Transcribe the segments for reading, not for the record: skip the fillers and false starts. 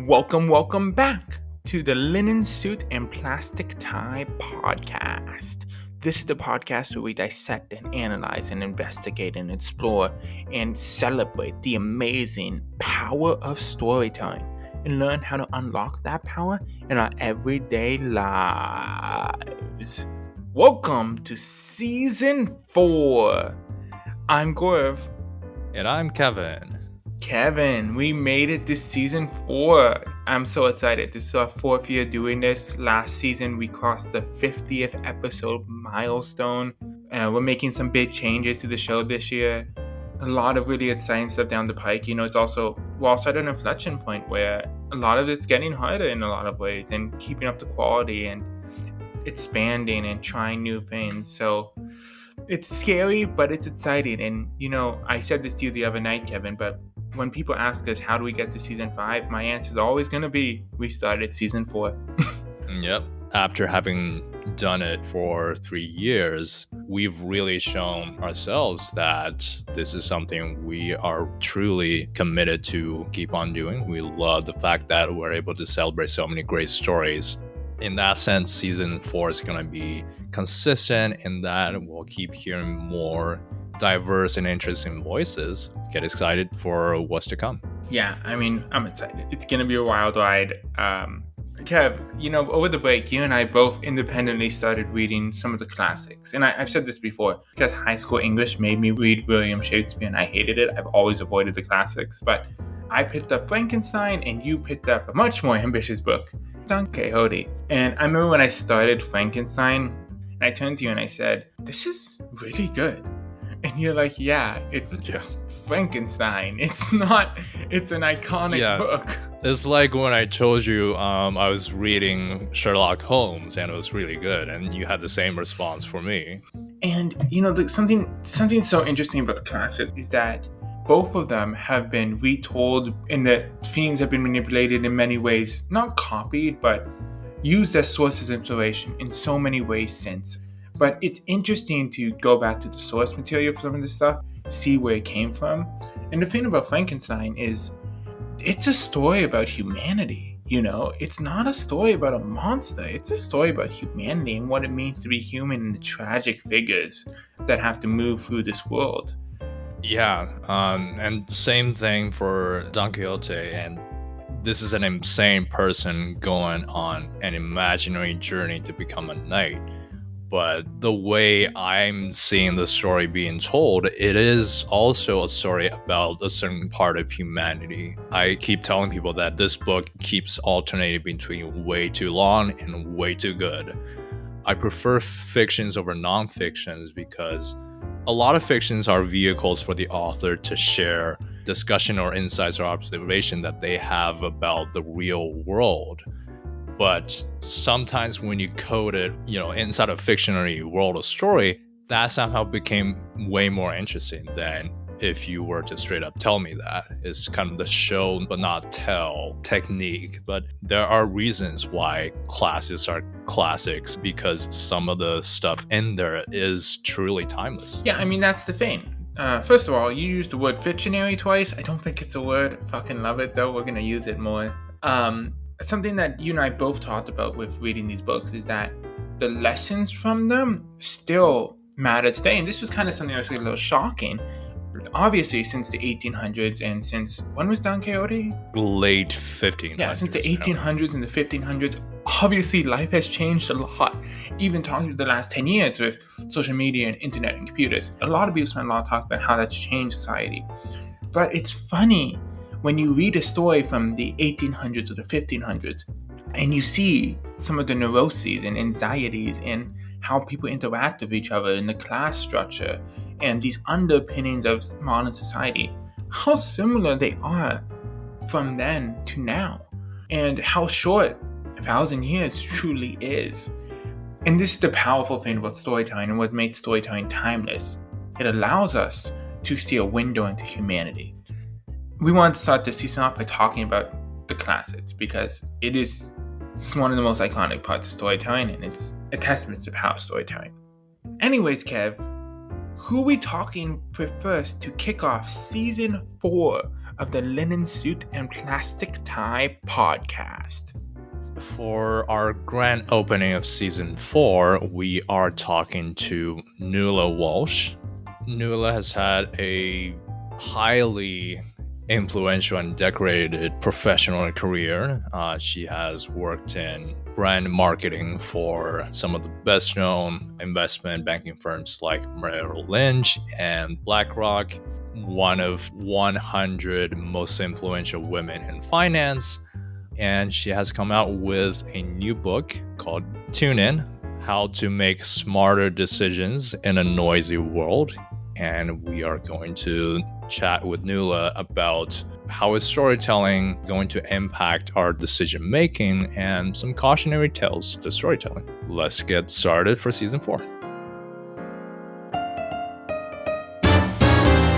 Welcome back to the Linen Suit and Plastic Tie podcast. This is the podcast where we dissect and analyze and investigate and explore and celebrate the amazing power of storytelling and learn how to unlock that power in our everyday lives. Welcome to Season 4. I'm Gaurav. And I'm Kevin. Kevin, we made it to Season 4. I'm so excited. This is our 4th year doing this. Last season, we crossed the 50th episode milestone. We're making some big changes to the show this year. A lot of really exciting stuff down the pike. We're also at an inflection point where a lot of it's getting harder in a lot of ways and keeping up the quality and expanding and trying new things. So it's scary, but it's exciting. And, I said this to you the other night, Kevin, but when people ask us, how do we get to Season 5? My answer is always going to be, we started Season 4. Yep. After having done it for 3 years, we've really shown ourselves that this is something we are truly committed to keep on doing. We love the fact that we're able to celebrate so many great stories. In that sense, Season 4 is going to be consistent in that we'll keep hearing more diverse and interesting voices. Get excited for what's to come. Yeah, I'm excited. It's going to be a wild ride. Kev, over the break, you and I both independently started reading some of the classics. And I've said this before, because high school English made me read William Shakespeare and I hated it. I've always avoided the classics. But I picked up Frankenstein and you picked up a much more ambitious book, Don Quixote. And I remember when I started Frankenstein, and I turned to you and I said, this is really good. And you're like, yeah, it's Frankenstein. It's an iconic book. It's like when I told you I was reading Sherlock Holmes and it was really good, and you had the same response for me. And, something so interesting about the classics is that both of them have been retold and the themes have been manipulated in many ways, not copied, but used as sources of inspiration in so many ways since. But it's interesting to go back to the source material for some of this stuff, see where it came from. And the thing about Frankenstein is it's a story about humanity. It's not a story about a monster. It's a story about humanity and what it means to be human and the tragic figures that have to move through this world. Yeah, and same thing for Don Quixote. And this is an insane person going on an imaginary journey to become a knight. But the way I'm seeing the story being told, it is also a story about a certain part of humanity. I keep telling people that this book keeps alternating between way too long and way too good. I prefer fictions over non-fictions because a lot of fictions are vehicles for the author to share discussion or insights or observation that they have about the real world. But sometimes when you code it, inside a fictionary world or story, that somehow became way more interesting than if you were to straight up tell me that. It's kind of the show but not tell technique. But there are reasons why classics are classics, because some of the stuff in there is truly timeless. Yeah, that's the thing. First of all, you used the word fictionary twice. I don't think it's a word. Fucking love it though. We're going to use it more. Something that you and I both talked about with reading these books is that the lessons from them still matter today. And this was kind of something that was a little shocking. Obviously, since the 1800s and since, when was Don Quixote? Late 1500s. Yeah, since the 1800s and the 1500s, obviously life has changed a lot. Even talking about the last 10 years with social media and internet and computers. A lot of people spend a lot of time about how that's changed society. But it's funny when you read a story from the 1800s or the 1500s and you see some of the neuroses and anxieties and how people interact with each other and the class structure and these underpinnings of modern society, how similar they are from then to now and how short 1,000 years truly is. And this is the powerful thing about storytelling and what makes storytelling timeless. It allows us to see a window into humanity. We want to start this season off by talking about the classics because it's one of the most iconic parts of storytelling and it's a testament to the power of storytelling. Anyways, Kev, who are we talking with first to kick off Season 4 of the Linen Suit and Plastic Tie podcast. For our grand opening of season 4, we are talking to Nuala Walsh. Nuala has had a highly influential and decorated professional career. She has worked in brand marketing for some of the best known investment banking firms like Merrill Lynch and BlackRock, one of 100 most influential women in finance. And she has come out with a new book called Tune In: How to Make Smarter Decisions in a Noisy World. And we are going to chat with Nuala about how is storytelling going to impact our decision making and some cautionary tales to storytelling. Let's get started for season 4.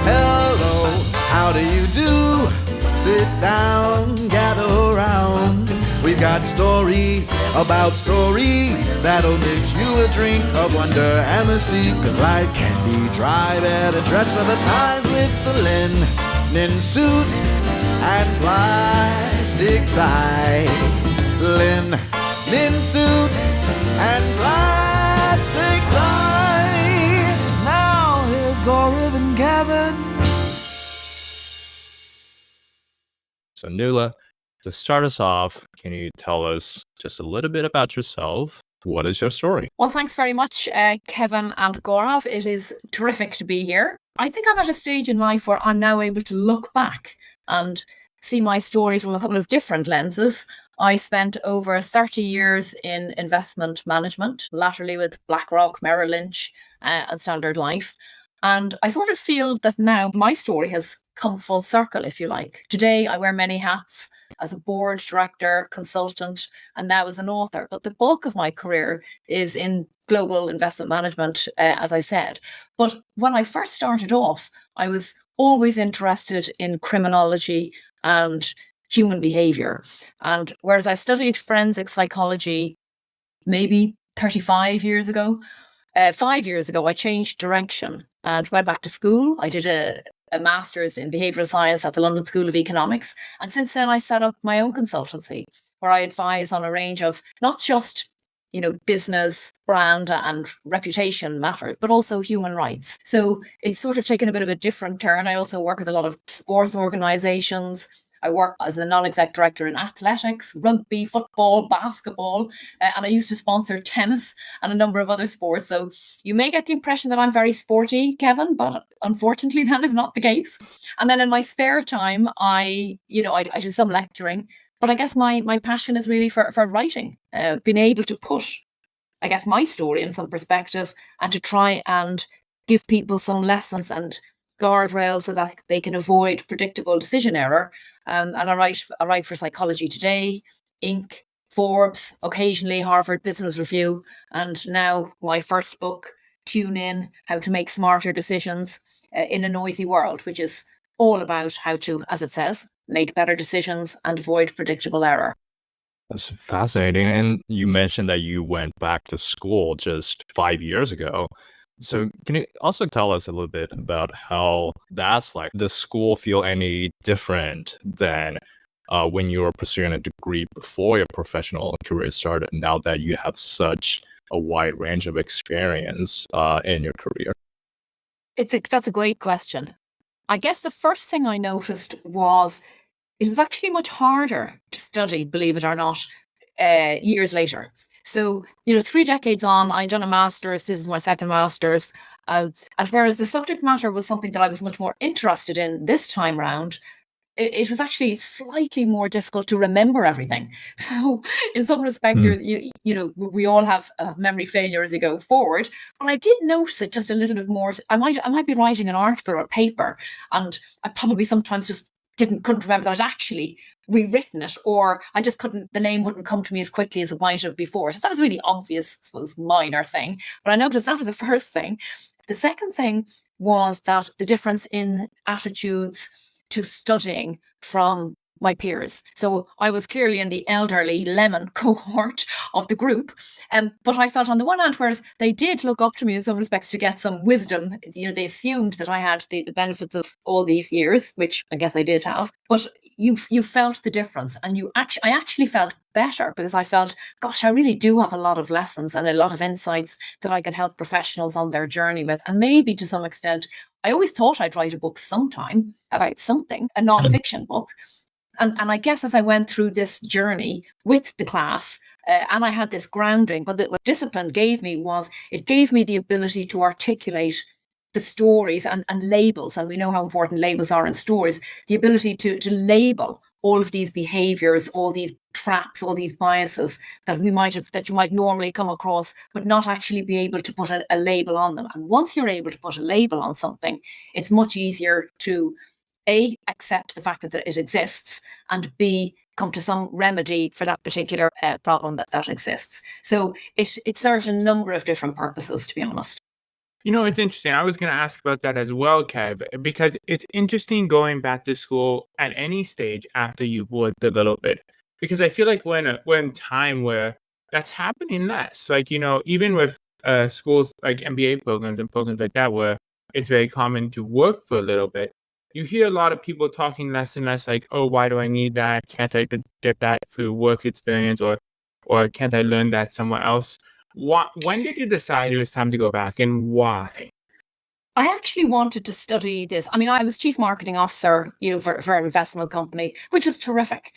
Hello, how do you do? Sit down, gather around. We've got stories about stories that'll mix you a drink of wonder and mystique. Cause life can be dry, better dressed for the times with the linen suit and plastic tie. Linen suit and plastic tie. Now here's Gaurav and Kevin. So Nuala, to start us off, can you tell us just a little bit about yourself? What is your story? Well, thanks very much, Kevin and Gaurav. It is terrific to be here. I think I'm at a stage in life where I'm now able to look back and see my story from a couple of different lenses. I spent over 30 years in investment management, latterly with BlackRock, Merrill Lynch, and Standard Life. And I sort of feel that now my story has come full circle, if you like. Today, I wear many hats as a board director, consultant, and now as an author. But the bulk of my career is in global investment management, as I said. But when I first started off, I was always interested in criminology and human behavior. And whereas I studied forensic psychology maybe 35 years ago, 5 years ago, I changed direction and went back to school. I did a master's in behavioral science at the London School of Economics. And since then, I set up my own consultancy where I advise on a range of not just business, brand and reputation matters, but also human rights. So it's sort of taken a bit of a different turn. I also work with a lot of sports organizations. I work as a non-exec director in athletics, rugby, football, basketball, and I used to sponsor tennis and a number of other sports. So you may get the impression that I'm very sporty, Kevin, but unfortunately that is not the case. And then in my spare time, I do some lecturing. But I guess my passion is really for writing, being able to put, I guess, my story in some perspective and to try and give people some lessons and guardrails so that they can avoid predictable decision error. And I write for Psychology Today, Inc., Forbes, occasionally Harvard Business Review, and now my first book, Tune In: How to Make Smarter Decisions in a Noisy World, which is all about how to, as it says, make better decisions and avoid predictable error. That's fascinating. And you mentioned that you went back to school just 5 years ago. So can you also tell us a little bit about how that's like? Does school feel any different than when you were pursuing a degree before your professional career started, now that you have such a wide range of experience in your career? That's a great question. I guess the first thing I noticed was it was actually much harder to study, believe it or not, years later. So, 3 decades on, I'd done a master's. This is my second master's. And whereas the subject matter was something that I was much more interested in this time round, it was actually slightly more difficult to remember everything. So in some respects, we all have memory failure as you go forward. But I did notice it just a little bit more. I might be writing an article or a paper, and I probably sometimes just couldn't remember that I'd actually rewritten it, or the name wouldn't come to me as quickly as it might have before. So that was a really obvious, I suppose, minor thing. But I noticed that was the first thing. The second thing was that the difference in attitudes to studying from my peers. So I was clearly in the elderly lemon cohort of the group. But I felt on the one hand, whereas they did look up to me in some respects to get some wisdom, they assumed that I had the benefits of all these years, which I guess I did have. But you felt the difference, and I actually felt better because I felt, gosh, I really do have a lot of lessons and a lot of insights that I can help professionals on their journey with. And maybe to some extent, I always thought I'd write a book sometime about something, a non-fiction book. And I guess as I went through this journey with the class, and I had this grounding, but what discipline gave me was, it gave me the ability to articulate the stories and labels. And we know how important labels are in stories. The ability to label all of these behaviors, all these traps, all these biases that you might normally come across, but not actually be able to put a label on them. And once you're able to put a label on something, it's much easier to A, accept the fact that it exists, and B, come to some remedy for that particular problem that exists. So it serves a number of different purposes, to be honest. It's interesting. I was going to ask about that as well, Kev, because it's interesting going back to school at any stage after you've worked a little bit. Because I feel like we're in time where that's happening less. Like, even with schools like MBA programs and programs like that, where it's very common to work for a little bit, you hear a lot of people talking less and less like, oh, why do I need that? Can't I get that through work experience, or can't I learn that somewhere else? When did you decide it was time to go back, and why? I actually wanted to study this. I mean, I was chief marketing officer, for an investment company, which was terrific.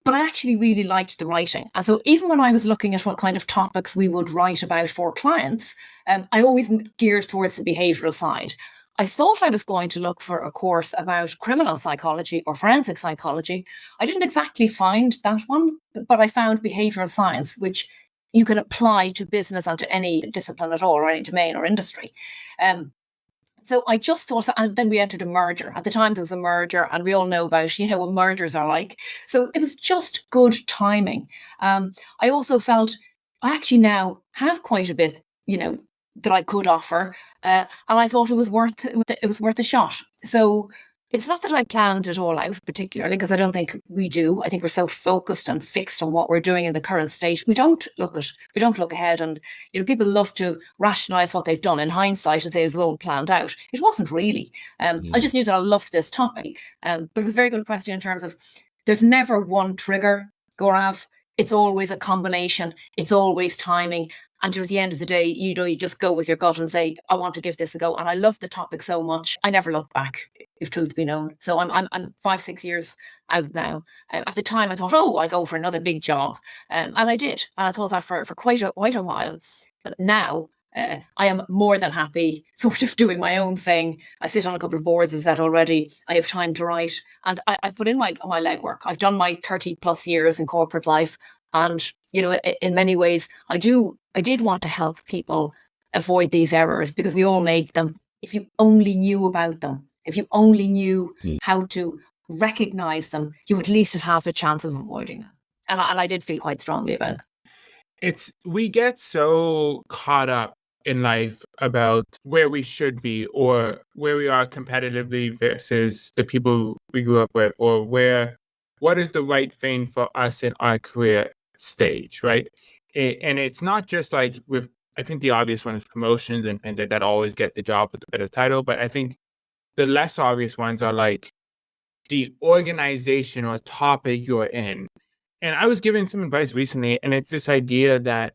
But I actually really liked the writing. And so even when I was looking at what kind of topics we would write about for clients, I always geared towards the behavioral side. I thought I was going to look for a course about criminal psychology or forensic psychology. I didn't exactly find that one, but I found behavioral science, which you can apply to business and to any discipline at all, or any domain or industry. So I just thought, and then we entered a merger. At the time, there was a merger, and we all know about, what mergers are like. So it was just good timing. I also felt I actually now have quite a bit, that I could offer, and I thought it was worth a shot. So it's not that I planned it all out particularly, because I don't think we do. I think we're so focused and fixed on what we're doing in the current state. We don't look ahead, and people love to rationalise what they've done in hindsight and say it was all planned out. It wasn't really. I just knew that I loved this topic. But it was a very good question in terms of there's never one trigger, Gaurav. It's always a combination. It's always timing. And at the end of the day, you just go with your gut and say, I want to give this a go. And I love the topic so much. I never look back, if truth be known. So I'm 5-6 years out now. At the time, I thought, I'll go for another big job. And I did. And I thought that for quite a while. But now I am more than happy sort of doing my own thing. I sit on a couple of boards, as I said already. I have time to write. And I put in my legwork. I've done my 30 plus years in corporate life. And, in many ways, I did want to help people avoid these errors, because we all make them. If you only knew about them, if you only knew how to recognize them, you at least have half a chance of avoiding them. And I did feel quite strongly about it. We get so caught up in life about where we should be, or where we are competitively versus the people we grew up with, or what is the right thing for us in our career stage, right? And it's not just like I think the obvious one is promotions and things like that always get the job with a better title, but I think the less obvious ones are like the organization or topic you're in. And I was given some advice recently, and it's this idea that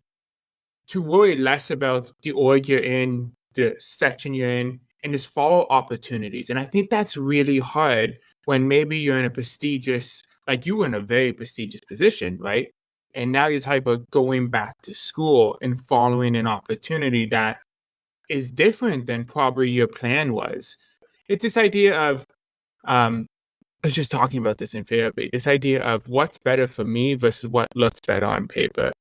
to worry less about the org you're in, the section you're in, and just follow opportunities. And I think that's really hard when maybe you're in a prestigious, like you were in a very prestigious position, right? And now you're talking about going back to school and following an opportunity that is different than probably your plan was. It's this idea of, I was just talking about this in therapy, this idea of what's better for me versus what looks better on paper.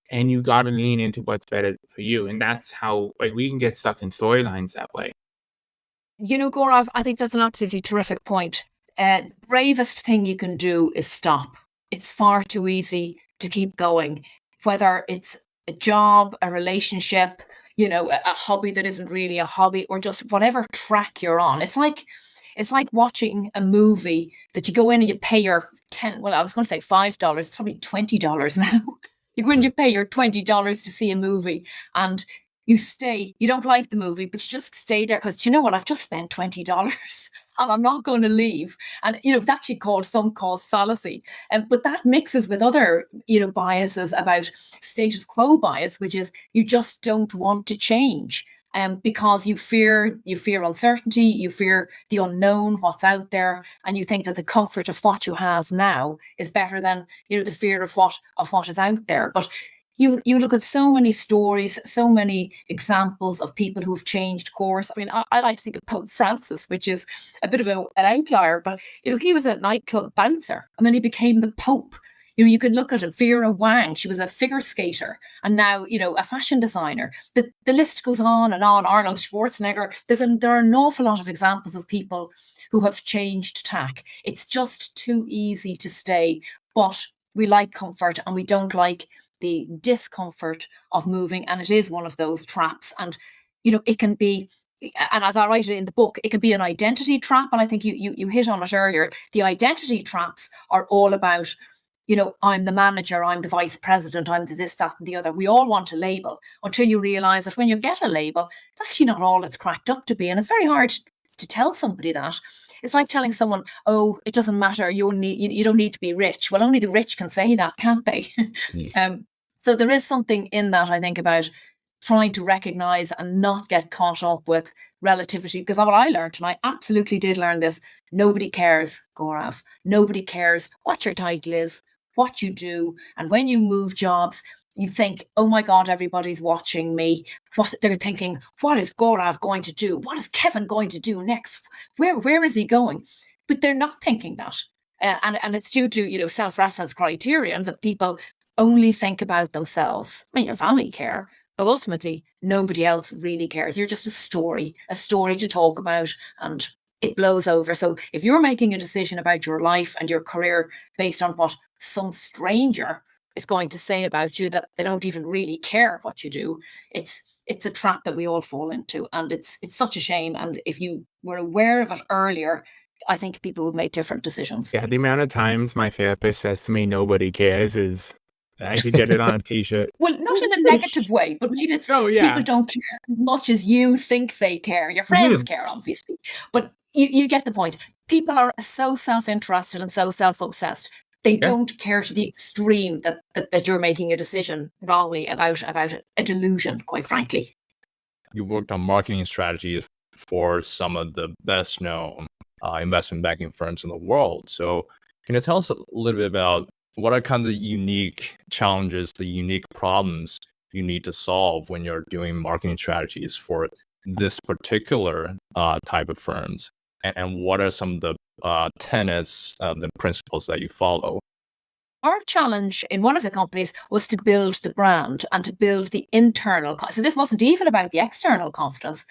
And you got to lean into what's better for you. And that's how we can get stuck in storylines that way. Gaurav, I think that's an absolutely terrific point. The bravest thing you can do is stop. It's far too easy to keep going, whether it's a job, a relationship, a hobby that isn't really a hobby, or just whatever track you're on. It's like It's like watching a movie that you go in and you pay your I was going to say $5. It's probably $20 now. You go in and you pay your $20 to see a movie, and you stay. You don't like the movie, but you just stay there because, you know what, I've just spent $20 and I'm not going to leave. And, it's actually called sunk cost fallacy. But that mixes with other, biases about status quo bias, which is you just don't want to change. Because you fear uncertainty, you fear the unknown, what's out there, and you think that the comfort of what you have now is better than the fear of what is out there. But you look at so many stories, so many examples of people who've changed course. I mean, I like to think of Pope Francis, which is a bit of an outlier, but he was a nightclub bouncer, and then he became the Pope. You can look at it, Vera Wang, she was a figure skater, and now, a fashion designer. The list goes on and on. Arnold Schwarzenegger. There are an awful lot of examples of people who have changed tack. It's just too easy to stay, but we like comfort and we don't like the discomfort of moving. And it is one of those traps. And, it can be, and as I write it in the book, it can be an identity trap. And I think you hit on it earlier. The identity traps are all about, I'm the manager, I'm the vice president, I'm the this, that, and the other. We all want a label until you realise that when you get a label, it's actually not all it's cracked up to be. And it's very hard to tell somebody that. It's like telling someone, oh, it doesn't matter, you don't need to be rich. Well, only the rich can say that, can't they? So there is something in that, I think, about trying to recognise and not get caught up with relativity. Because what I learned, and I absolutely did learn this, nobody cares, Gaurav. Nobody cares what your title is, what you do. And when you move jobs, you think, oh my God, everybody's watching me. They're thinking, what is Gaurav going to do? What is Kevin going to do next? Where is he going? But they're not thinking that. And it's due to, self-reference criterion that people only think about themselves. I mean, your family care, but ultimately nobody else really cares. You're just a story to talk about, and it blows over. So if you're making a decision about your life and your career based on what some stranger is going to say about you, that they don't even really care what you do, it's a trap that we all fall into, and it's such a shame. And if you were aware of it earlier, I think people would make different decisions. Yeah, the amount of times my therapist says to me, nobody cares, is I could get it on a t-shirt. Well, not in a negative way, but maybe it's people don't care as much as you think they care. Your friends care, obviously. But you get the point. People are so self-interested and so self-obsessed. They don't care to the extreme that you're making a decision wrongly about a delusion, quite frankly. You worked on marketing strategies for some of the best known investment banking firms in the world. So can you tell us a little bit about what are kind of the unique challenges, the unique problems you need to solve when you're doing marketing strategies for this particular type of firms? And what are some of the tenets, the principles that you follow? Our challenge in one of the companies was to build the brand and to build the internal. So this wasn't even about the external confidence.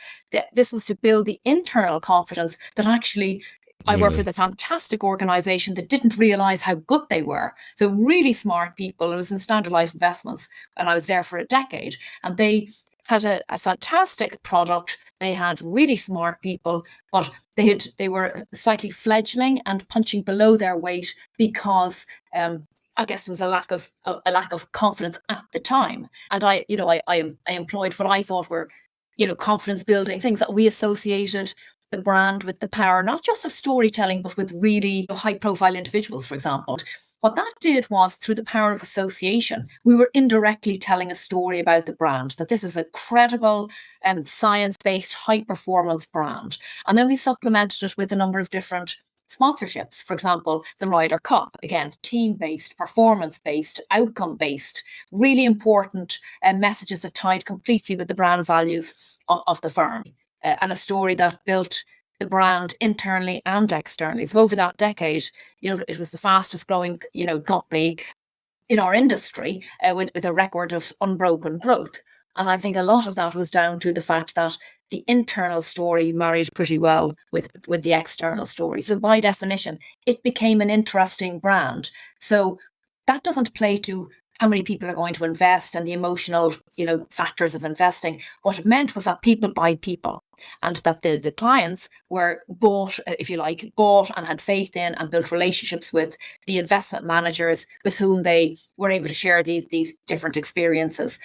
This was to build the internal confidence that actually I worked with a fantastic organization that didn't realize how good they were. So really smart people. It was in Standard Life Investments, and I was there for a decade. And they had a fantastic product. They had really smart people, but they were slightly fledgling and punching below their weight because I guess there was a lack of confidence at the time. And I employed what I thought were confidence building things that we associated the brand with the power, not just of storytelling, but with really high profile individuals, for example. What that did was, through the power of association, we were indirectly telling a story about the brand, that this is a credible and science-based high performance brand. And then we supplemented it with a number of different sponsorships. For example, the Ryder Cup, again, team-based, performance-based, outcome-based, really important messages that tied completely with the brand values of the firm. And a story that built the brand internally and externally. So over that decade, it was the fastest growing, company in our industry with a record of unbroken growth. And I think a lot of that was down to the fact that the internal story married pretty well with the external story. So by definition, it became an interesting brand. So that doesn't play to how many people are going to invest and the emotional, factors of investing. What it meant was that people buy people, and that the clients were bought and had faith in and built relationships with the investment managers with whom they were able to share these different experiences.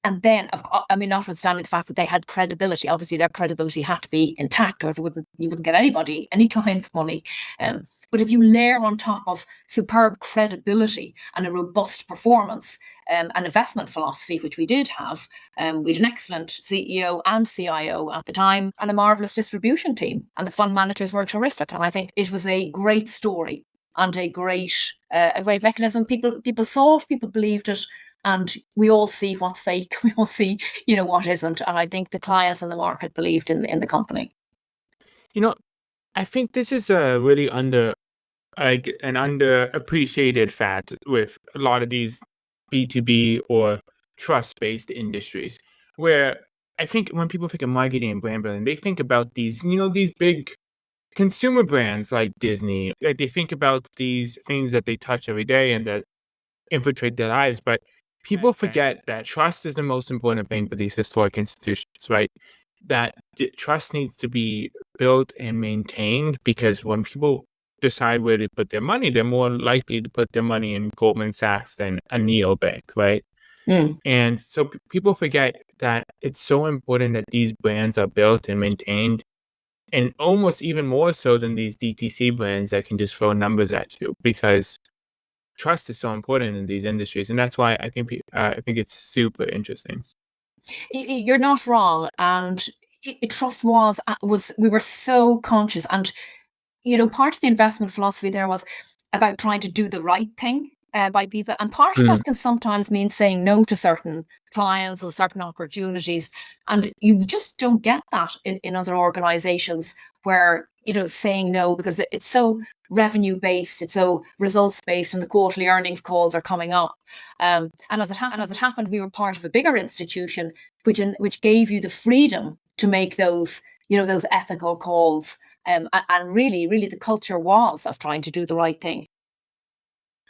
And then, notwithstanding the fact that they had credibility, obviously their credibility had to be intact, or you wouldn't get any client's money. But if you layer on top of superb credibility and a robust performance, an investment philosophy, which we did have, we had an excellent CEO and CIO at the time, and a marvellous distribution team, and the fund managers were terrific. And I think it was a great story and a great mechanism. People saw it, people believed it. And we all see what's fake. We all see, what isn't. And I think the clients and the market believed in the company. I think this is a really an underappreciated fact with a lot of these B2B or trust-based industries, where I think when people think of marketing and brand building, they think about these big consumer brands like Disney. Like, they think about these things that they touch every day and that infiltrate their lives, but people forget that trust is the most important thing for these historic institutions, right? That trust needs to be built and maintained, because when people decide where to put their money, they're more likely to put their money in Goldman Sachs than a neobank, right? And so people forget that it's so important that these brands are built and maintained, and almost even more so than these DTC brands that can just throw numbers at you, because trust is so important in these industries. And that's why I think it's super interesting. You're not wrong. And trust was we were so conscious. And, part of the investment philosophy there was about trying to do the right thing by people. And part of that can sometimes mean saying no to certain clients or certain opportunities. And you just don't get that in other organizations where, saying no, because it's so revenue based, it's so results based, and the quarterly earnings calls are coming up. And as it happened, we were part of a bigger institution, which gave you the freedom to make those ethical calls. And really, the culture was of trying to do the right thing.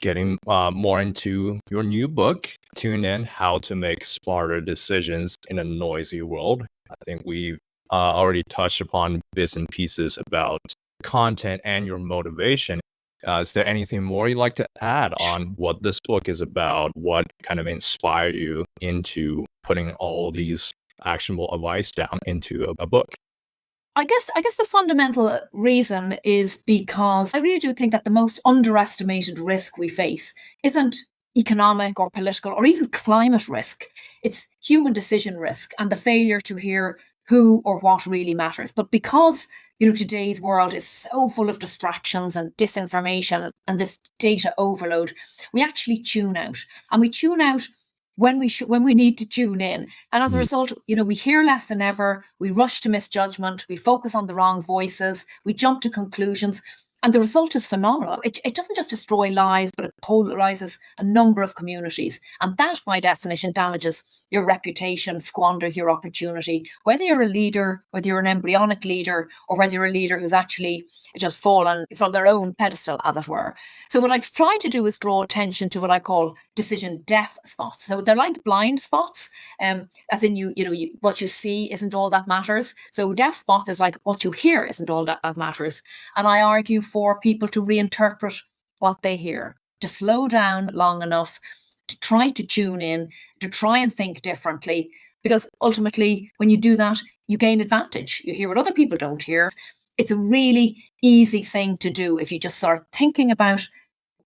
Getting more into your new book, Tune In: How to Make Smarter Decisions in a Noisy World. I think we've already touched upon bits and pieces about content and your motivation. Is there anything more you'd like to add on what this book is about? What kind of inspired you into putting all these actionable advice down into a book? I guess the fundamental reason is because I really do think that the most underestimated risk we face isn't economic or political or even climate risk. It's human decision risk and the failure to hear who or what really matters. But because, today's world is so full of distractions and disinformation and this data overload, we actually tune out. And we tune out when we need to tune in. And as a result, we hear less than ever, we rush to misjudgment, we focus on the wrong voices, we jump to conclusions. And the result is phenomenal. It doesn't just destroy lives, but it polarizes a number of communities. And that, by definition, damages your reputation, squanders your opportunity. Whether you're a leader, whether you're an embryonic leader, or whether you're a leader who's actually just fallen from their own pedestal, as it were. So what I try to do is draw attention to what I call decision deaf spots. So they're like blind spots, as in you what you see isn't all that matters. So deaf spots is like what you hear isn't all that matters. And I argue for people to reinterpret what they hear, to slow down long enough, to try to tune in, to try and think differently. Because ultimately, when you do that, you gain advantage. You hear what other people don't hear. It's a really easy thing to do if you just start thinking about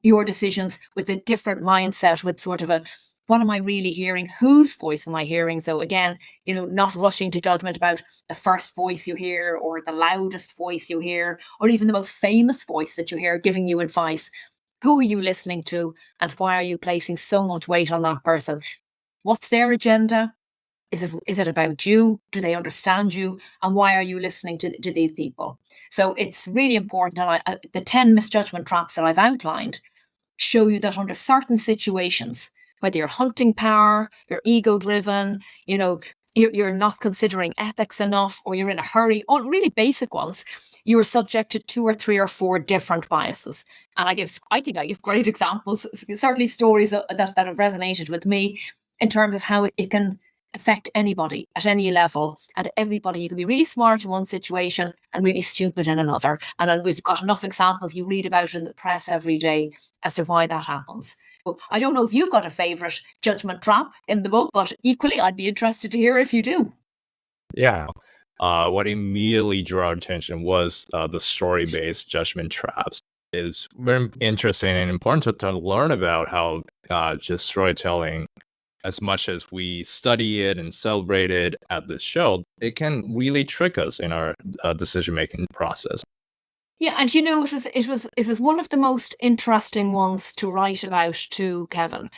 your decisions with a different mindset, with sort of what am I really hearing? Whose voice am I hearing? So again, not rushing to judgment about the first voice you hear or the loudest voice you hear or even the most famous voice that you hear giving you advice. Who are you listening to and why are you placing so much weight on that person? What's their agenda? Is it about you? Do they understand you? And why are you listening to these people? So it's really important. And the 10 misjudgment traps that I've outlined show you that under certain situations, whether you're hunting power, you're ego-driven, you're not considering ethics enough, or you're in a hurry, or really basic ones, you're subject to 2 or 3 or 4 different biases. And I think I give great examples, certainly stories that have resonated with me in terms of how it can affect anybody at any level, and everybody. You can be really smart in one situation and really stupid in another. And then we've got enough examples, you read about it in the press every day as to why that happens. I don't know if you've got a favourite judgment trap in the book, but equally I'd be interested to hear if you do. Yeah. What immediately drew our attention was the story-based judgment traps. It's very interesting and important to learn about how just storytelling, as much as we study it and celebrate it at this show, it can really trick us in our decision-making process. Yeah, and it was one of the most interesting ones to write about too, Kevin.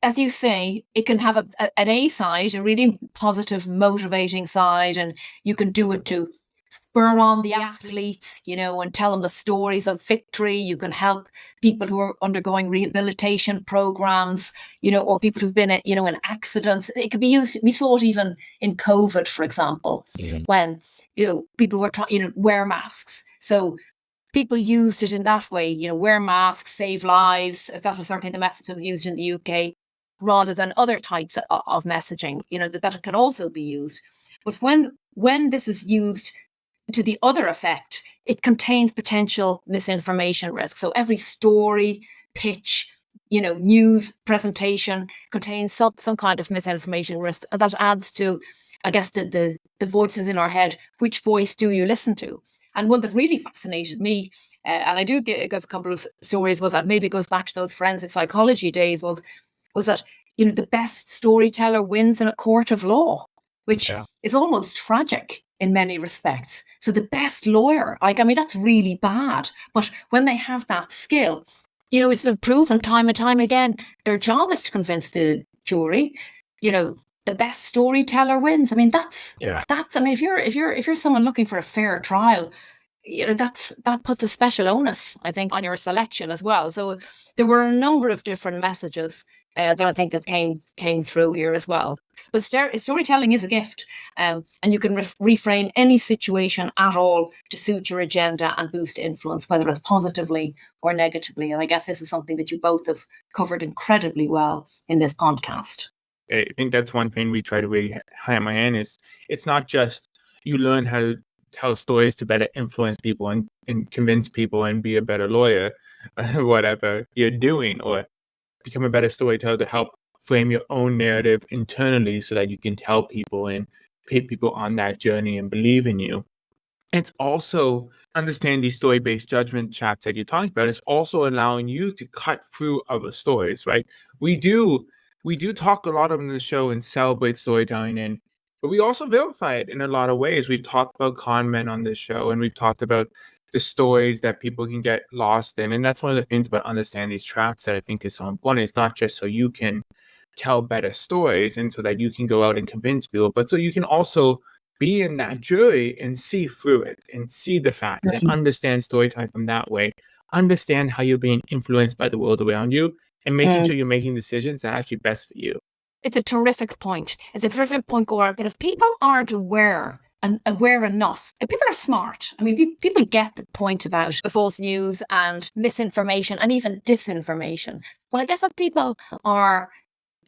As you say, it can have an A side, a really positive, motivating side, and you can do it to spur on the athletes, and tell them the stories of victory. You can help people who are undergoing rehabilitation programs, or people who've been, in accidents. It could be used. We saw it even in COVID, for example, when, people were trying, wear masks. So people used it in that way, wear masks, save lives. That was certainly the message that was used in the UK, rather than other types of messaging, that can also be used. But when this is used to the other effect, it contains potential misinformation risk. So every story, pitch, news presentation contains some kind of misinformation risk. And that adds to, I guess, the voices in our head. Which voice do you listen to? And one that really fascinated me, and I do give a couple of stories, was that maybe it goes back to those forensic psychology days, was that, the best storyteller wins in a court of law, which is almost tragic in many respects. So the best lawyer, that's really bad. But when they have that skill, it's been proven time and time again, their job is to convince the jury, the best storyteller wins. If you're someone looking for a fair trial, that puts a special onus, I think, on your selection as well. So there were a number of different messages that I think that came through here as well. But storytelling is a gift, and you can reframe any situation at all to suit your agenda and boost influence, whether it's positively or negatively. And I guess this is something that you both have covered incredibly well in this podcast. I think that's one thing we try to really hammer in is it's not just you learn how to tell stories to better influence people and convince people and be a better lawyer, whatever you're doing, or become a better storyteller to help frame your own narrative internally so that you can tell people and put people on that journey and believe in you. It's also understand these story-based judgment traps that you're talking about. It's also allowing you to cut through other stories, right? We do talk a lot in the show and celebrate storytelling, but we also vilify it in a lot of ways. We've talked about con men on this show, and we've talked about the stories that people can get lost in. And that's one of the things about understanding these traps that I think is so important. It's not just so you can tell better stories and so that you can go out and convince people, but so you can also be in that jury and see through it and see the facts and understand storytelling from that way. Understand how you're being influenced by the world around you and making sure you're making decisions that are actually best for you. It's a terrific point. Gora, that if people aren't aware enough, if people are smart, people get the point about false news and misinformation and even disinformation. Well, I guess what people are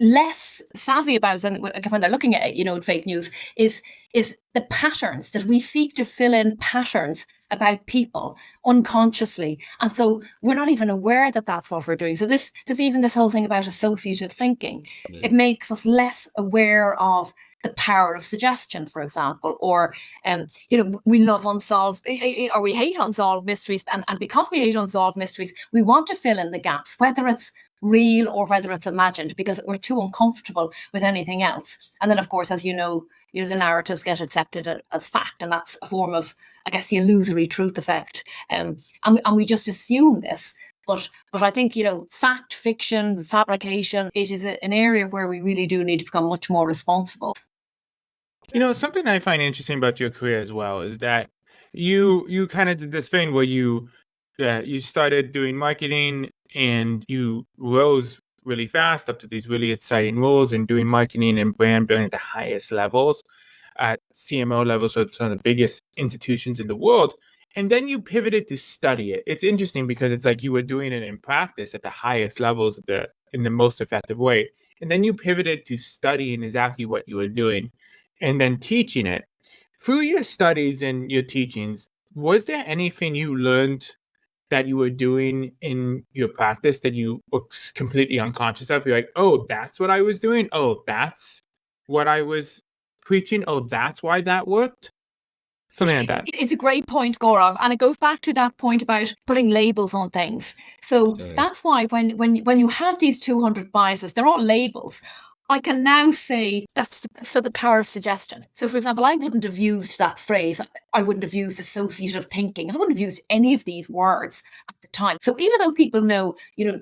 less savvy about when they're looking at fake news is the patterns that we seek to fill in patterns about people unconsciously, and so we're not even aware that that's what we're doing. So there's even this whole thing about associative thinking. It makes us less aware of the power of suggestion, for example, or we love unsolved or we hate unsolved mysteries, and because we hate unsolved mysteries, we want to fill in the gaps, whether it's real or whether it's imagined, because we're too uncomfortable with anything else. And then, of course, as the narratives get accepted as fact, and that's a form of, I guess, the illusory truth effect. And we just assume this. But I think, fact, fiction, fabrication, it is an area where we really do need to become much more responsible. Something I find interesting about your career as well is that you kind of did this thing where you started doing marketing and you rose really fast, up to these really exciting roles and doing marketing and brand building at the highest levels, at CMO levels of some of the biggest institutions in the world. And then you pivoted to study it. It's interesting because it's like you were doing it in practice at the highest levels of in the most effective way. And then you pivoted to studying exactly what you were doing and then teaching it. Through your studies and your teachings, was there anything you learned that you were doing in your practice that you were completely unconscious of? You're like, oh, that's what I was doing. Oh, that's what I was preaching. Oh, that's why that worked. Something like that. It's a great point, Gaurav, and it goes back to that point about putting labels on things. So that's why when you have these 200 biases, they're all labels. I can now say that's the power of suggestion. So, for example, I wouldn't have used that phrase. I wouldn't have used associative thinking. I wouldn't have used any of these words at the time. So even though people know,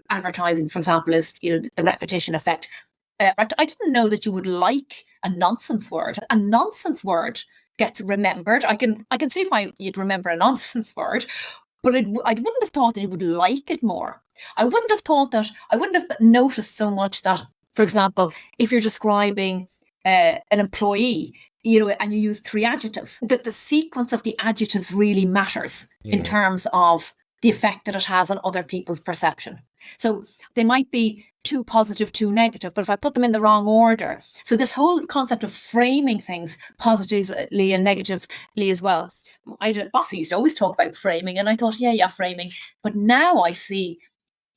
advertising, for example, is, the repetition effect, I didn't know that you would like a nonsense word. A nonsense word gets remembered. I can see why you'd remember a nonsense word, but I wouldn't have thought that you would like it more. I wouldn't have noticed so much that, for example, if you're describing an employee, and you use 3 adjectives, that the sequence of the adjectives really matters in terms of the effect that it has on other people's perception. So they might be too positive, too negative, but if I put them in the wrong order. So this whole concept of framing things positively and negatively as well. Bossy used to always talk about framing, and I thought, yeah, framing. But now I see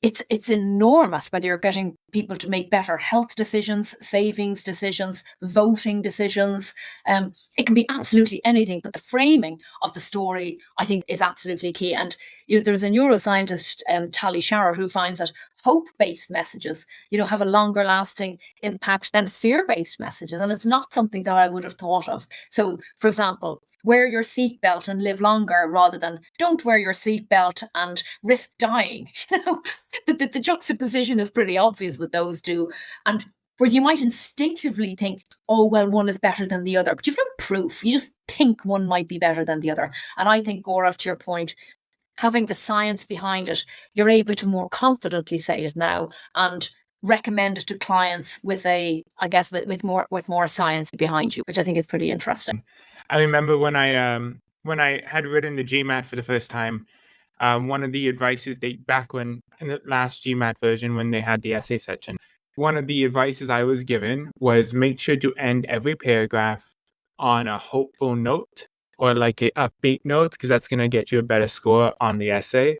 it's enormous whether you're getting people to make better health decisions, savings decisions, voting decisions. It can be absolutely anything, but the framing of the story, I think, is absolutely key. And there's a neuroscientist, Tali Sharot, who finds that hope-based messages, have a longer lasting impact than fear-based messages. And it's not something that I would have thought of. So, for example, wear your seatbelt and live longer rather than don't wear your seatbelt and risk dying. The juxtaposition is pretty obvious with those two. And whereas you might instinctively think, oh, well, one is better than the other, but you've no proof. You just think one might be better than the other. And I think, Gaurav, to your point, having the science behind it, you're able to more confidently say it now and recommend it to clients with with more science behind you, which I think is pretty interesting. I remember when I had written the GMAT for the first time, one of the advices back when in the last GMAT version, when they had the essay section, one of the advices I was given was make sure to end every paragraph on a hopeful note or like a upbeat note, because that's going to get you a better score on the essay.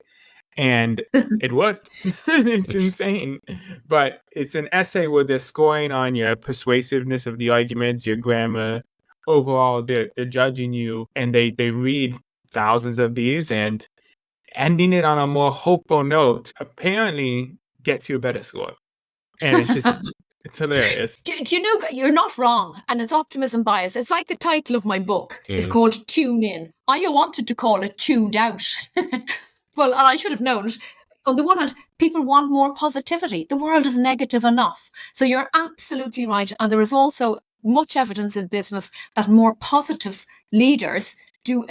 And it worked. It's insane. But it's an essay where they're scoring on your persuasiveness of the argument, your grammar. Overall, they're judging you, and they read thousands of these, and ending it on a more hopeful note apparently gets you a better score. And it's just, it's hilarious. Do you know, you're not wrong, and it's optimism bias. It's like the title of my book. It's called Tune In. I wanted to call it Tuned Out. Well, and I should have known. On the one hand, people want more positivity. The world is negative enough. So you're absolutely right. And there is also much evidence in business that more positive leaders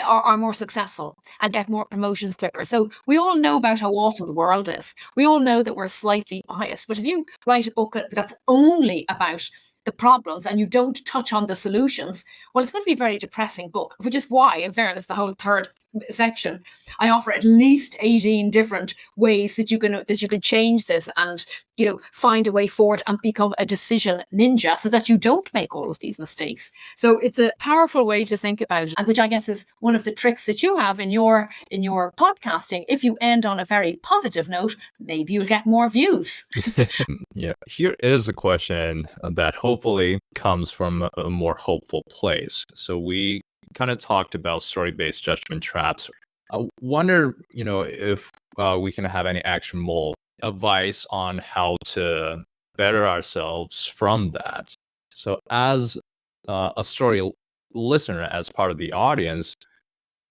are more successful and get more promotions quicker. So we all know about how awful the world is. We all know that we're slightly biased. But if you write a book that's only about the problems and you don't touch on the solutions, well, it's going to be a very depressing book, which is why, in fairness, the whole third section, I offer at least 18 different ways that you can change this and find a way forward and become a decision ninja so that you don't make all of these mistakes. So it's a powerful way to think about it, and which I guess is one of the tricks that you have in your podcasting. If you end on a very positive note, maybe you'll get more views. Yeah, here is a question that hopefully comes from a more hopeful place. So we kind of talked about story-based judgment traps. I wonder, if we can have any actionable advice on how to better ourselves from that. So as a story listener, as part of the audience,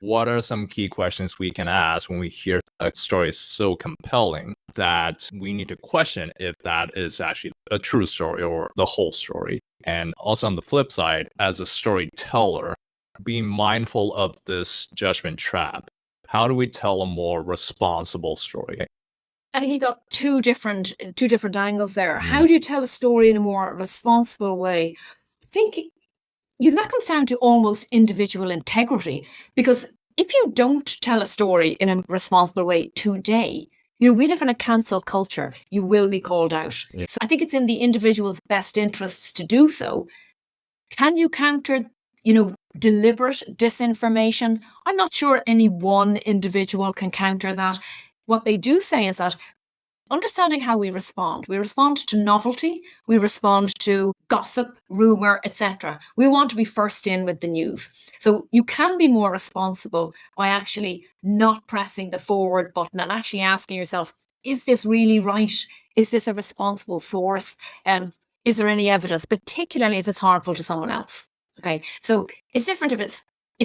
what are some key questions we can ask when we hear a story is so compelling that we need to question if that is actually a true story or the whole story? And also on the flip side, as a storyteller, being mindful of this judgment trap, how do we tell a more responsible story? I think you got two different angles there. How do you tell a story in a more responsible way? I think that comes down to almost individual integrity, because if you don't tell a story in a responsible way today, we live in a cancel culture. You will be called out. Yeah. So I think it's in the individual's best interests to do so. Can you counter, deliberate disinformation? I'm not sure any one individual can counter that. What they do say is that understanding how we respond to novelty, we respond to gossip, rumour, etc. We want to be first in with the news. So you can be more responsible by actually not pressing the forward button and actually asking yourself, is this really right? Is this a responsible source? Is there any evidence, particularly if it's harmful to someone else? Okay, so it's different if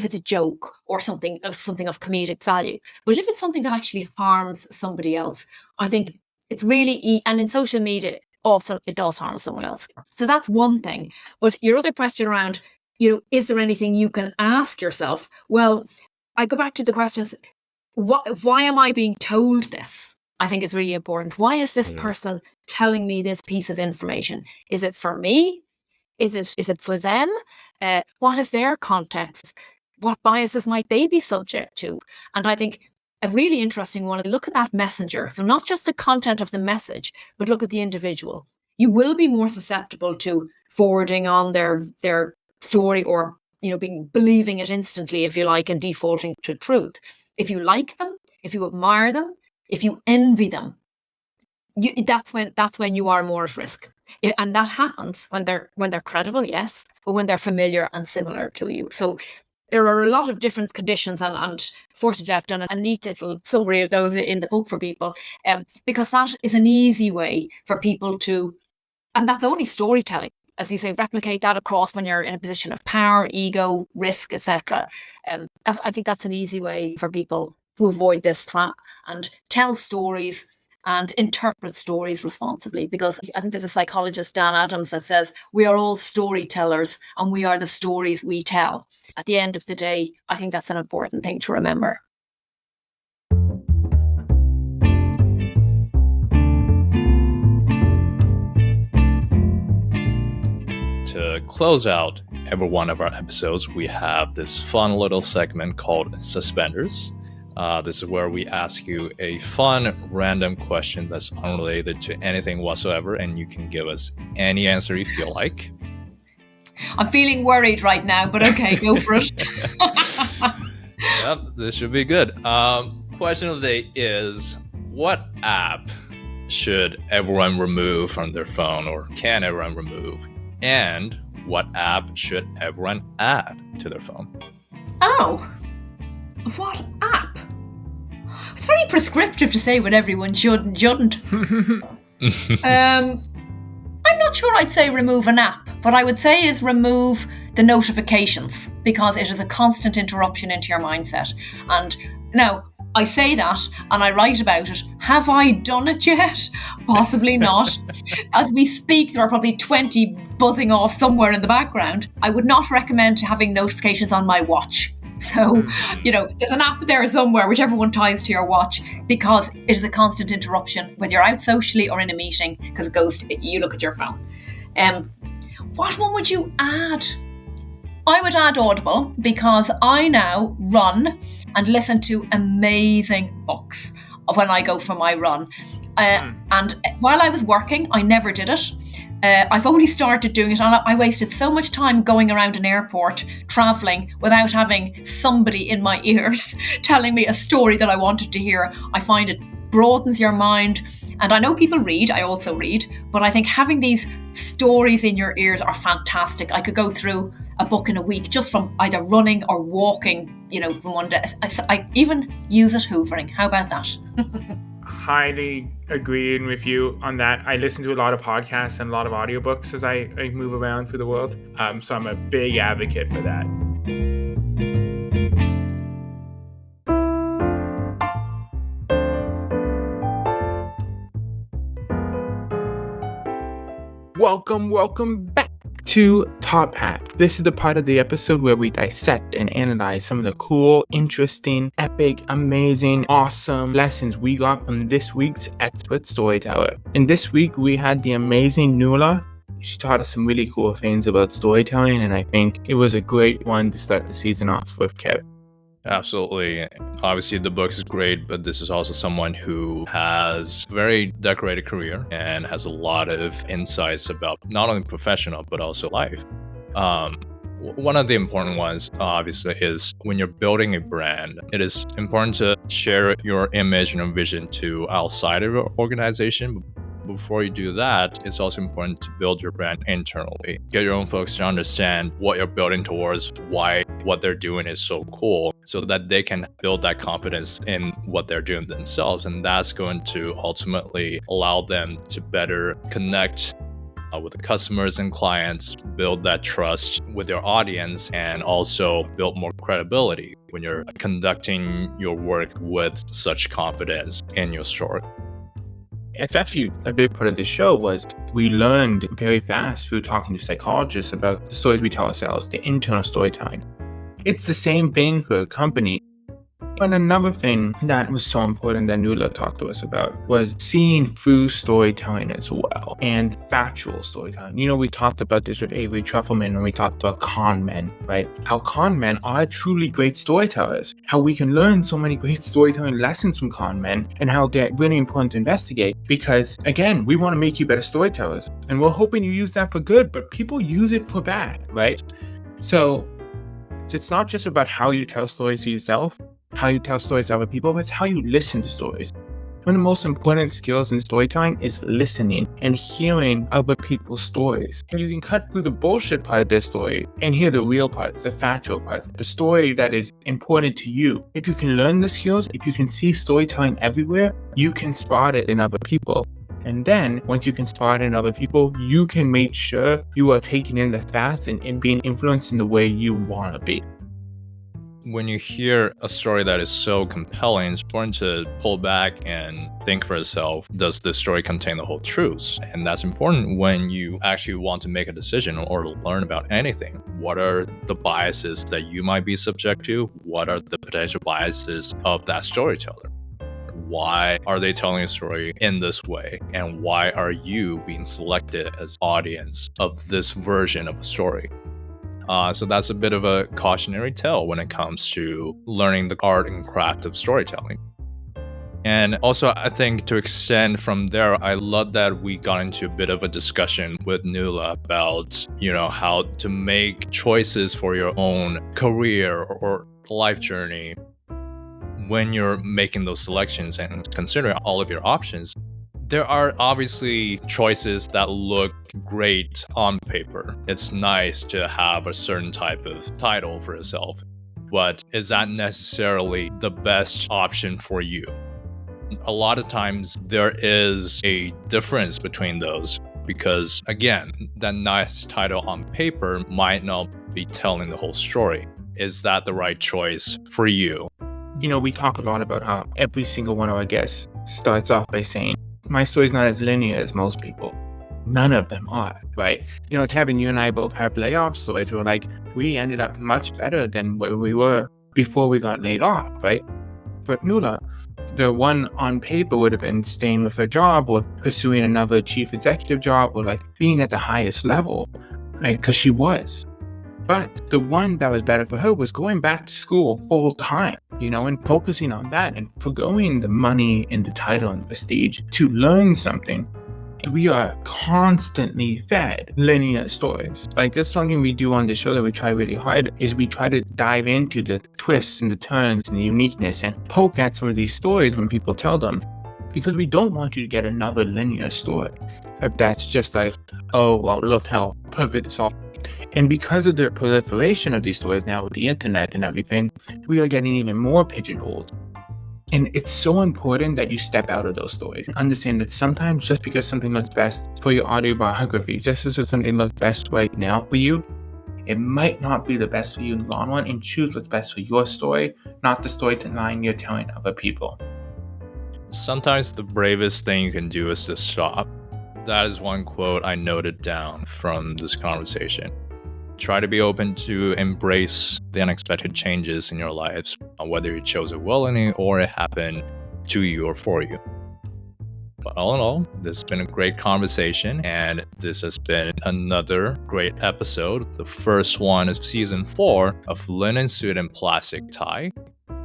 it's a joke or something of comedic value. But if it's something that actually harms somebody else, I think it's really, and in social media, often it does harm someone else. So that's one thing. But your other question around, is there anything you can ask yourself? Well, I go back to the questions, why am I being told this? I think it's really important. Why is this person telling me this piece of information? Is it for me? Is it for them? What is their context? What biases might they be subject to? And I think a really interesting one is look at that messenger. So not just the content of the message, but look at the individual. You will be more susceptible to forwarding on their story or believing it instantly, if you like, and defaulting to truth. If you like them, if you admire them, if you envy them, that's when you are more at risk. And that happens when they're credible, yes, but when they're familiar and similar to you. So there are a lot of different conditions, and fortunately I've done a neat little summary of those in the book for people, because that is an easy way for people to, and that's only storytelling, as you say, replicate that across when you're in a position of power, ego, risk, etc. I think that's an easy way for people to avoid this trap and tell stories and interpret stories responsibly, because I think there's a psychologist, Dan Adams, that says we are all storytellers and we are the stories we tell. At the end of the day, I think that's an important thing to remember. To close out every one of our episodes, we have this fun little segment called Suspenders. This is where we ask you a fun, random question that's unrelated to anything whatsoever, and you can give us any answer you feel like. I'm feeling worried right now, but okay, go for it. Yep, this should be good. Question of the day is, what app should everyone remove from their phone, or can everyone remove? And what app should everyone add to their phone? Oh, what app? It's very prescriptive to say what everyone should and shouldn't. I'm not sure I'd say remove an app. What I would say is remove the notifications, because it is a constant interruption into your mindset. And now, I say that and I write about it. Have I done it yet? Possibly not. As we speak, there are probably 20 buzzing off somewhere in the background. I would not recommend having notifications on my watch. So, there's an app there somewhere, whichever one ties to your watch, because it is a constant interruption, whether you're out socially or in a meeting, because you look at your phone. What one would you add? I would add Audible, because I now run and listen to amazing books when I go for my run. And while I was working, I never did it. I've only started doing it, and I wasted so much time going around an airport, travelling, without having somebody in my ears telling me a story that I wanted to hear. I find it broadens your mind. And I know people read, I also read, but I think having these stories in your ears are fantastic. I could go through a book in a week just from either running or walking, from one day. I even use it hoovering. How about that? Highly agreeing with you on that. I listen to a lot of podcasts and a lot of audiobooks as I move around through the world. So I'm a big advocate for that. Welcome back to Top Hat. This is the part of the episode where we dissect and analyze some of the cool, interesting, epic, amazing, awesome lessons we got from this week's expert storyteller. And this week we had the amazing Nuala. She taught us some really cool things about storytelling, and I think it was a great one to start the season off with, Kev. Absolutely. Obviously, the book is great, but this is also someone who has a very decorated career and has a lot of insights about not only professional, but also life. One of the important ones, obviously, is when you're building a brand, it is important to share your image and your vision to outside of your organization. Before you do that, it's also important to build your brand internally. Get your own folks to understand what you're building towards, why what they're doing is so cool, so that they can build that confidence in what they're doing themselves. And that's going to ultimately allow them to better connect with the customers and clients, build that trust with your audience, and also build more credibility when you're conducting your work with such confidence in your story. It's actually a big part of the show was we learned very fast through talking to psychologists about the stories we tell ourselves, the internal storytelling. It's the same thing for a company. And another thing that was so important that Nuala talked to us about was seeing through storytelling as well, and factual storytelling. You know, we talked about this with Avery Trufelman when we talked about con men, right? How con men are truly great storytellers, how we can learn so many great storytelling lessons from con men, and how they're really important to investigate because, again, we want to make you better storytellers. And we're hoping you use that for good, but people use it for bad, right? So it's not just about how you tell stories to yourself, how you tell stories to other people, but it's how you listen to stories. One of the most important skills in storytelling is listening and hearing other people's stories. And you can cut through the bullshit part of their story and hear the real parts, the factual parts, the story that is important to you. If you can learn the skills, if you can see storytelling everywhere, you can spot it in other people. And then, once you can spot it in other people, you can make sure you are taking in the facts and being influenced in the way you want to be. When you hear a story that is so compelling, it's important to pull back and think for yourself, does this story contain the whole truths? And that's important when you actually want to make a decision or learn about anything. What are the biases that you might be subject to? What are the potential biases of that storyteller? Why are they telling a story in this way? And why are you being selected as audience of this version of a story? So that's a bit of a cautionary tale when it comes to learning the art and craft of storytelling. And also, I think to extend from there, I love that we got into a bit of a discussion with Nuala about, how to make choices for your own career or life journey. When you're making those selections and considering all of your options, there are obviously choices that look great on paper. It's nice to have a certain type of title for yourself, but is that necessarily the best option for you? A lot of times there is a difference between those because, again, that nice title on paper might not be telling the whole story. Is that the right choice for you? We talk a lot about how every single one of our guests starts off by saying, my story's not as linear as most people. None of them are, right? Tevin, you and I both have layoff stories where we ended up much better than where we were before we got laid off, right? For Nuala, the one on paper would have been staying with her job or pursuing another chief executive job or being at the highest level, right? Because she was. But the one that was better for her was going back to school full time, and focusing on that and forgoing the money and the title and the prestige to learn something. We are constantly fed linear stories. That's something we do on the show that we try really hard is we try to dive into the twists and the turns and the uniqueness and poke at some of these stories when people tell them. Because we don't want you to get another linear story. That's just oh, well, look how perfect it's all. And because of the proliferation of these stories now with the internet and everything, we are getting even more pigeonholed. And it's so important that you step out of those stories and understand that sometimes just because something looks best for your autobiography, just as something looks best right now for you, it might not be the best for you in the long run, and choose what's best for your story, not the storyline you're telling other people. Sometimes the bravest thing you can do is to stop that is one quote I noted down from this conversation. Try to be open to embrace the unexpected changes in your lives, whether you chose it willingly or it happened to you or for you. But all in all, this has been a great conversation, and this has been another great episode, the first one of season 4 of Linen Suit and Plastic Tie.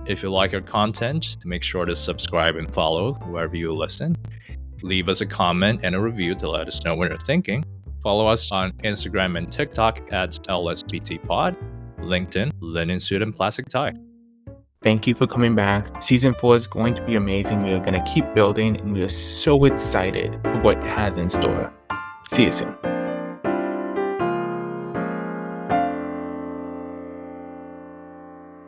If you like our content, make sure to subscribe and follow wherever you listen. Leave us a comment and a review to let us know what you're thinking. Follow us on Instagram and TikTok at LSPTPod, LinkedIn, Linen Suit and Plastic Tie. Thank you for coming back. Season 4 is going to be amazing. We are going to keep building, and we are so excited for what it has in store. See you soon.